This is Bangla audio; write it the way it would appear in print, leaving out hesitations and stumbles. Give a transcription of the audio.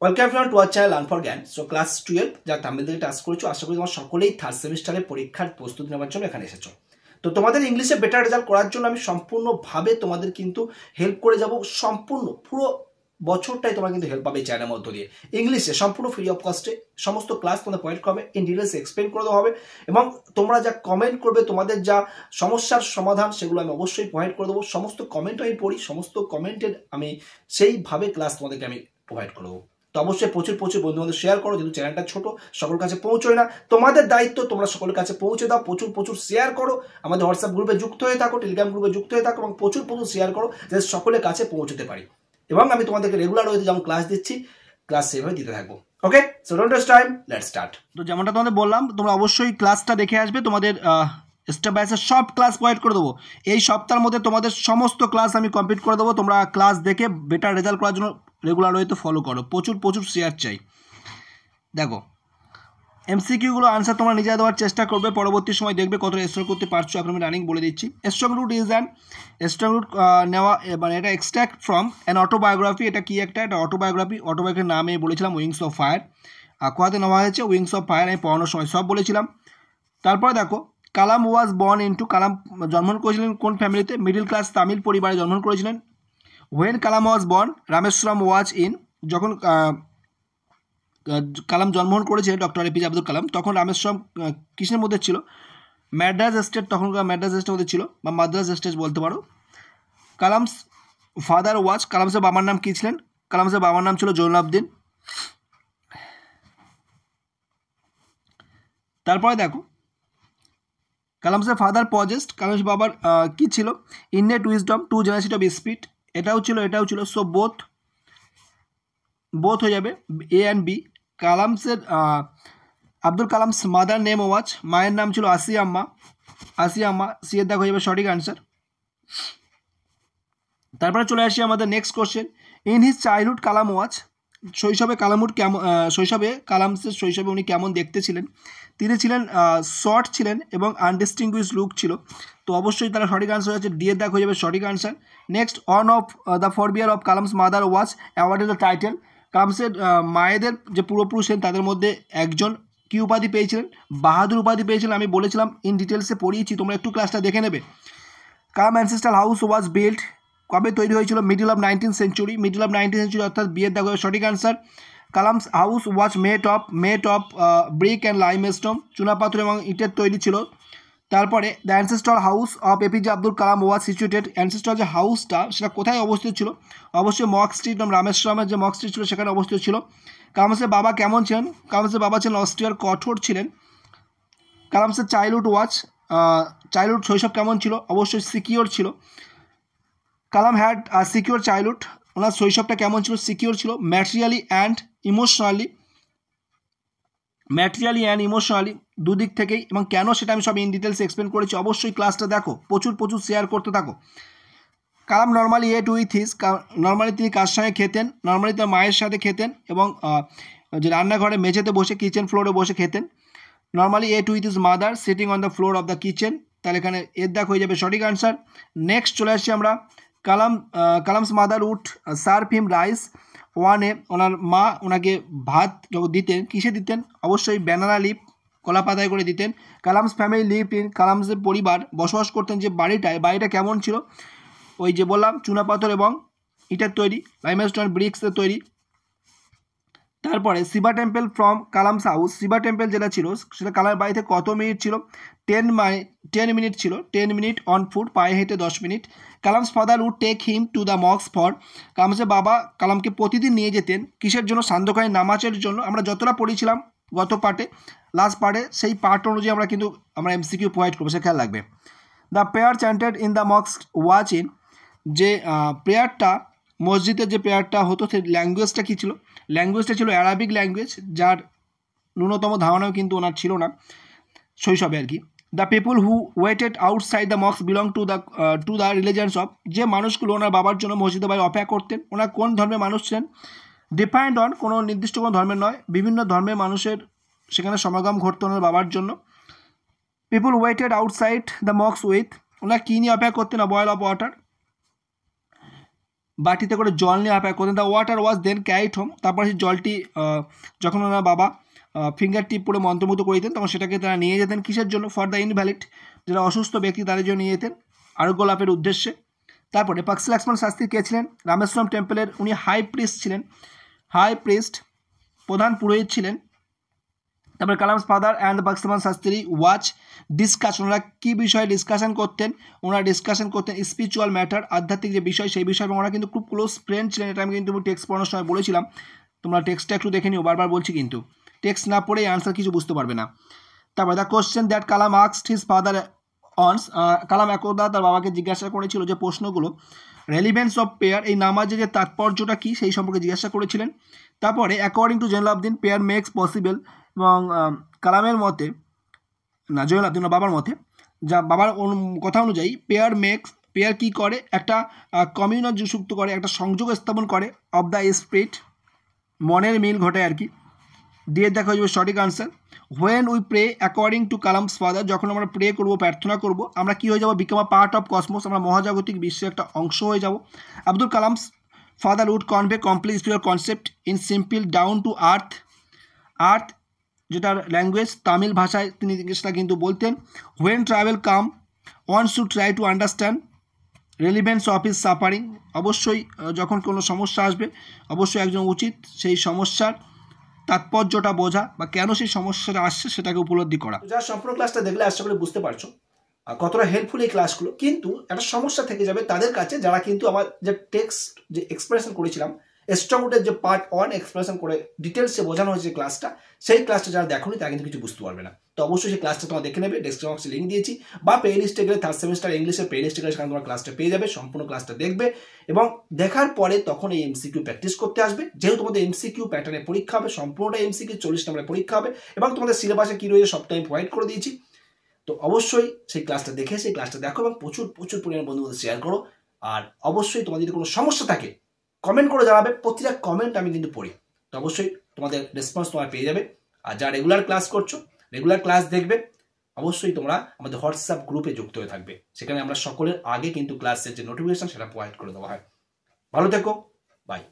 Welcome everyone to our channel learn for জ্ঞান। সো ক্লাস 12 যা থাম্বনেল থেকে টাস্ক করেছো, আশা করি তোমার সকলেই থার্ড সেমিস্টারের পরীক্ষার প্রস্তুতি নেওয়ার জন্য এখানে এসেছো। তো তোমাদের ইংলিশে বেটার রেজাল্ট করার জন্য আমি সম্পূর্ণভাবে তোমাদের কিন্তু হেল্প করে যাব। সম্পূর্ণ পুরো বছরটাই তোমরা কিন্তু হেল্প পাবে এই চ্যানেলের মধ্য দিয়ে। ইংলিশে সম্পূর্ণ ফ্রি অফ কস্টে সমস্ত ক্লাস তোমাদের প্রোভাইড করবে, ইন ডিটেলস এক্সপ্লেন করে দেওয়া হবে এবং তোমরা যা কমেন্ট করবে, তোমাদের যা সমস্যার সমাধান সেগুলো আমি অবশ্যই প্রোভাইড করে দেবো। সমস্ত কমেন্ট আমি পড়ি, সমস্ত কমেন্টের আমি সেইভাবে ক্লাস তোমাদেরকে আমি প্রোভাইড করে দেবো। তো অবশ্যই প্রচুর বন্ধু বান্ধব শেয়ার করো, যেহেতু চ্যানেলটা ছোট সকলের কাছে পৌঁছয় না। তোমাদের দায়িত্ব তোমরা সকলের কাছে পৌঁছে দাও, প্রচুর শেয়ার করো, আমাদের হোয়াটসঅ্যাপ গ্রুপে যুক্ত হয়ে থাকো, টেলিগ্রাম গ্রুপে যুক্ত হয়ে থাকো এবং প্রচুর শেয়ার করো যাতে সকলের কাছে পৌঁছতে পারি এবং আমি তোমাদেরকে রেগুলার ওয়েতে যেমন ক্লাস দিচ্ছি ক্লাস সেভাবে দিতে থাকবো। Okay, so don't waste time, let's start. তো যেমনটা তোমাদের বললাম, তোমরা অবশ্যই ক্লাসটা দেখে আসবে। তোমাদের স্টেপ বাই স্টেপ সব ক্লাস প্রোভাইড করে দেবো। এই সপ্তাহের মধ্যে তোমাদের সমস্ত ক্লাস আমি কমপ্লিট করে দেবো। তোমরা ক্লাস দেখে বেটার রেজাল্ট করার জন্য রেগুলার ওয়েতে ফলো করো। প্রচুর শেয়ার চাই। দেখো, এমসিকিউগুলো আনসার তোমরা নিজে দেওয়ার চেষ্টা করবে, পরবর্তী সময় দেখবে কতটা স্টোর করতে পারছো। এখন আমি রানিং বলে দিচ্ছি। Strong root is an strong root নেওয়া, মানে এটা এক্সট্র্যাক্ট ফ্রম অ্যান অটোবায়োগ্রাফি। এটা কি এটা অটোবায়োগ্রাফির নামে বলেছিলাম উইংস অফ ফায়ার। কোয়াতে নেওয়া হয়েছে উইংস অফ ফায়ার, আমি পড়ানোর সময় সব বলেছিলাম। তারপরে দেখো, কালাম ওয়াজ বর্ন ইন্টু, কালাম জন্মগ্রহণ করেছিলেন কোন ফ্যামিলিতে? মিডিল ক্লাস তামিল পরিবারে জন্মগ্রহণ করেছিলেন। When Kalam was born, Rameswaram was in, যখন কালাম জন্মগ্রহণ করেছে ডক্টর এপিজে আব্দুল কালাম, তখন রামেশ্বরম কিসের মধ্যে ছিল? ম্যাড্রাস স্টেট, তখনকার ম্যাড্রাস স্টেটের মধ্যে ছিল, বা মাদ্রাস স্টেট বলতে পারো। কালামস ফাদার ওয়াজ, কালামসের বাবার নাম কী ছিলেন? কালামসের বাবার নাম ছিল জৈনুলাবদিন। তারপরে দেখো, কালামসের ফাদার পজেস্ট, কালামসের বাবার কী ছিল? Innate wisdom, two generosity of speed, এটাও ছিল। সো বোথ হয়ে যাবে, এ অ্যান্ড বি। কালামসের Abdul Kalam's mother name was, মায়ের নাম ছিল আসিয়া আম্মা। সি এর দেখো হয়ে যাবে সঠিক আনসার। তারপরে চলে আসি আমাদের next question. In his childhood Kalam was, শৈশবে শৈশবে উনি কেমন দেখতে ছিলেন? তিনি ছিলেন শর্ট ছিলেন এবং আনডিস্টিংগুইশ লুক ছিল। তো অবশ্যই তারা সঠিক আনসার হচ্ছে ডি এর দেখ হয়ে যাবে সঠিক answer. Next, one of the forbear of Kalam's mother was awarded the title. কালামসের মায়েদের যে পূর্বপুরুষ ছিলেন তাদের মধ্যে একজন কী উপাধি পেয়েছিলেন? বাহাদুর উপাধি পেয়েছিলেন। আমি বলেছিলাম, ইন ডিটেলসে পড়িয়েছি, তোমরা একটু ক্লাসটা দেখে নেবে। কালাম অ্যানসেস্ট্রাল হাউস ওয়াজ বিল্ড, কবে তৈরি হয়েছিল? মিডল অফ 19th সেঞ্চুরি, অর্থাৎ বিয়ের দেখো সঠিক answer. Kalam's house was made of brick and limestone, চুনাপাথর এবং ইটের তৈরি ছিল। তারপরে the ancestral house of APJ Abdul Kalam was situated, ancestral যে হাউসটা সেটা কোথায় অবস্থিত ছিল? অবশ্যই মক স্ট্রিট, রামেশ্বরমের যে মক স্ট্রিট ছিল সেখানে অবস্থিত ছিল। কালামসের বাবা কেমন ছিলেন? কালামসের বাবা ছিলেন অস্ট্রিয়ার, কঠোর ছিলেন। কালামসের চাইল্ডহুড শৈশব কেমন ছিল? অবশ্যই সিকিওর ছিল। কালাম হ্যাড সিকিওর চাইল্ডহুড, ওনার শৈশবটা কেমন ছিল? সিকিওর ছিল। ম্যাটেরিয়ালি অ্যান্ড ইমোশনালি দুদিক থেকেই, এবং কেন সেটা আমি সব ইন ডিটেলস এক্সপ্লেন করেছি। অবশ্যই ক্লাসটা দেখো, প্রচুর শেয়ার করতে থাকো। কালাম নর্মালি নর্মালি তিনি কার সঙ্গে খেতেন? নর্মালি তার মায়ের সাথে খেতেন এবং যে রান্নাঘরে মেঝেতে বসে, কিচেন ফ্লোরে বসে খেতেন। Normally ate with his mother sitting on the floor of the kitchen, তাহলে এখানে এর দেখ হয়ে যাবে সঠিক আনসার। নেক্সট চলে আসছি আমরা, Kalam's mother would serve him rice ওয়ানে, ওনার মা ওনাকে ভাত যখন দিতেন কিসে দিতেন? অবশ্যই ব্যানানা লিফ, কলা পাতায় করে দিতেন। কালামস ফ্যামিলি লিভ ইন, কালামসের পরিবার বসবাস করতেন যে বাড়িটা কেমন ছিল? ওই যে বললাম চুনাপাথর এবং ইটের তৈরি, লাইমস্টোন ব্রিক্সের তৈরি। তারপরে Shiva temple from Kalam's house, Shiva temple যেটা ছিল সেটা কালামের বাড়িতে কত মিনিট ছিল? 10 মিনিট ছিল। 10 মিনিট অন ফুট, পায়ে হেঁটে 10 মিনিট। Kalam's father would take him to the মক্স ফর, কালামসের বাবা কালামকে প্রতিদিন নিয়ে যেতেন কিসের জন্য? সান্ধ্যকালীন নামাজের জন্য। আমরা যতটা পড়েছিলাম গত পার্টে, লাস্ট পার্টে, সেই পার্ট অনুযায়ী আমরা এমসিকিউ প্রোভাইড করবো, সে খেয়াল রাখবে। The prayer chanted in the মক্স ওয়াচ ইন, যে প্রেয়ারটা মসজিদের যে প্রেয়ারটা হতো সেই ল্যাঙ্গুয়েজটা কী ছিল? ল্যাঙ্গুয়েজটা ছিল অ্যারাবিক ল্যাঙ্গুয়েজ, যার ন্যূনতম ধারণাও কিন্তু ওনার ছিল না শৈশবে আর কি। The people who waited outside the mosques belong to the religions of, যে মানুষগুলো ওনার বাবার জন্য মসজিদের বাইরে অপেক্ষা করতেন, ওনার কোন ধর্মের মানুষ ছিলেন? ডিপেন্ড অন, কোনো নির্দিষ্ট কোনো ধর্মের নয়, বিভিন্ন ধর্মের মানুষের সেখানে সমাগম ঘটতো ওনার বাবার জন্য। পিপুল ওয়েটেড আউটসাইড দ্য মক্স উইথ, ওনারা কী নিয়ে অপেক্ষা করতেন? Bowl of water. বাটিতে করে জল নিয়ে অ্যাপ্লাই করতেন। The water was then carried home, তারপর সেই জলটি যখন ওনার বাবা ফিঙ্গার টিপ করে মন্ত্রমুগ্ধ করে দিতেন তখন সেটাকে তারা নিয়ে যেতেন কিসের জন্য? ফর দ্য ইনভ্যালিড, যারা অসুস্থ ব্যক্তি তাদের জন্য নিয়ে যেতেন আরোগ্য লাভের উদ্দেশ্যে। তারপরে পাক্সি লক্ষ্মণ শাস্ত্রী কে ছিলেন? রামেশ্বরম টেম্পলের উনি হাই প্রিস্ট ছিলেন, হাই প্রিস্ট প্রধান পুরোহিত ছিলেন। তারপরে Kalam's father and Pakistan Shastri watch discussion, ওনারা কী বিষয়ে ডিসকাশন করতেন? ওনারা ডিসকাশন করতেন স্পিরিচুয়াল ম্যাটার, আধ্যাত্মিক যে বিষয় সেই বিষয়, এবং ওরা কিন্তু খুব ক্লোজ ফ্রেন্ড ছিলেন। এটা আমি কিন্তু টেক্সট পড়ানোর সময় বলেছিলাম, তোমরা টেক্সটটা একটু দেখে নিও, বারবার বলছি কিন্তু টেক্সট না পড়ে আনসার কিছু বুঝতে পারবে না। তারপরে the question that Kalam asked his father once, Kalam একদা তার বাবাকে জিজ্ঞাসা করেছিল যে প্রশ্নগুলো রেলিভেন্স অফ পেয়ার, এই নামাজের যে তাৎপর্যটা কী সেই সম্পর্কে জিজ্ঞাসা করেছিলেন। তারপরে according to Jainulabdeen prayer makes possible, এবং কালামের মতে না জৈনুলাবদিন বাবার মতে, যা বাবার কথা অনুযায়ী পেয়ার কী করে? একটা কমিউনাল যুক্ত করে, একটা সংযোগ স্থাপন করে অফ দ্য স্পিরিট, মনের মিল ঘটে আর কি। দিয়ে দেখা যাবে সঠিক answer. When we pray according to Kalam's father, যখন আমরা প্রে করবো, প্রার্থনা করবো, আমরা কী হয়ে যাবো? Become a part of cosmos, আমরা মহাজাগতিক বিশ্বের একটা অংশ হয়ে যাব। Abdul Kalam's father would convey complete spiritual concept in simple down to earth, যেটার ল্যাঙ্গুয়েজ তামিল ভাষায় তিনি সেটা কিন্তু বলতেন। When travel come one should try to understand relevance of his suffering, অবশ্যই যখন কোনো সমস্যা আসবে অবশ্যই একজন উচিত সেই সমস্যার তাৎপর্যটা বোঝা বা কেন সেই সমস্যাটা আসছে সেটাকে উপলব্ধি করা। যারা সম্পূর্ণ ক্লাসটা দেখলে আশা করে বুঝতে পারছো কতটা হেল্পফুল এই ক্লাসগুলো। কিন্তু একটা সমস্যা থেকে যাবে তাদের কাছে যারা কিন্তু আমার যে টেক্সট যে এক্সপ্রেশন করেছিলাম স্ট্রংউডের যে পার্ট 1 এক্সপ্রেশন করে ডিটেলসে বোঝানো হয়েছে ক্লাসটা, সেই ক্লাসটা যারা দেখোনি তারা কিন্তু কিছু বুঝতে পারবে না। তো অবশ্যই সেই ক্লাসটা তোমরা দেখে নেবে, ডেসক্রিপশন বক্সে লিঙ্ক দিয়েছি, বা প্লে লিস্টে গেলে 3rd সেমিস্টার ইংলিশের প্লে লিস্টে গেলে সেখানে তোমরা ক্লাসটা পেয়ে যাবে, সম্পূর্ণ ক্লাসটা দেখবে এবং দেখার পরে তখন এই এমসিকিউ প্র্যাকটিস করতে আসবে। যেহেতু তোমাদের এমসিকিউ প্যাটার্নে পরীক্ষা হবে, সম্পূর্ণটা এমসিকিউ 40 নম্বরের পরীক্ষা হবে এবং তোমাদের সিলেবাসে কী রয়েছে সবটা আমি প্রোভাইড করে দিয়েছি। তো অবশ্যই সেই ক্লাসটা দেখে সেই ক্লাসটা দেখো এবং প্রচুর পরিমাণে বন্ধুদের শেয়ার করো। আর অবশ্যই তোমাদের যদি কোনো সমস্যা থাকে কমেন্ট করে জানাবে, প্রতিটা কমেন্ট আমি কিন্তু পড়ি, তো অবশ্যই তোমাদের রেসপন্স তোমরা পেয়ে যাবে। আর যারা রেগুলার ক্লাস করছো, রেগুলার ক্লাস দেখবে, অবশ্যই তোমরা আমাদের হোয়াটসঅ্যাপ গ্রুপে যুক্ত হয়ে থাকবে, সেখানে আমরা সকলের আগে কিন্তু ক্লাসের যে নোটিফিকেশন সেটা প্রোভাইড করে দেওয়া হয়। ভালো থেকো, বাই।